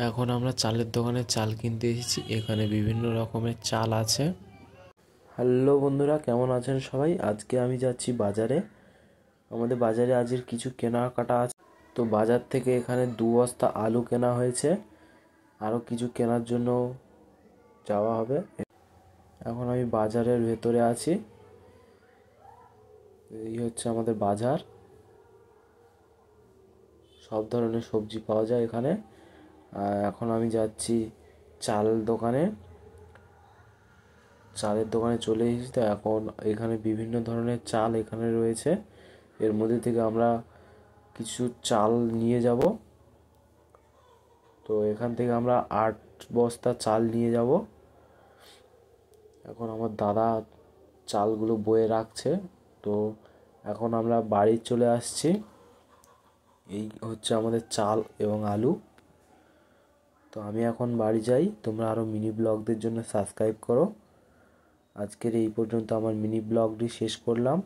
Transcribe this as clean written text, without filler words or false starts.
এখন আমরা চালের দোকানে চাল কিনতে এসেছি। এখানে বিভিন্ন রকমের চাল আছে। হ্যালো বন্ধুরা, কেমন আছেন সবাই? আজকে আমি যাচ্ছি বাজারে। আমাদের বাজারে আজকের কিছু কেনাকাটা আছে। তো বাজার থেকে এখানে 2 বস্তা আলু কেনা হয়েছে, আরও কিছু কেনার জন্য যাওয়া হবে। এখন আমি বাজারের ভেতরে আছি। এই হচ্ছে আমাদের বাজার। সব ধরনের সবজি পাওয়া যায় এখানে। এখন আমি যাচ্ছি চালের দোকানে চলে এসেছি। তো এখন এখানে বিভিন্ন ধরনের চাল এখানে রয়েছে। এর মধ্যে থেকে আমরা কিছু চাল নিয়ে যাব। তো এখান থেকে আমরা 8 বস্তা চাল নিয়ে যাব। এখন আমার দাদা চালগুলো বয়ে রাখছে। তো এখন আমরা বাড়ি চলে আসছি। এই হচ্ছে আমাদের চাল এবং আলু। তো আমি এখন বাড়ি যাই। তোমরা আরও মিনি ব্লগদের জন্য সাবস্ক্রাইব করো। আজকের এই পর্যন্ত আমার মিনি ব্লগটি শেষ করলাম।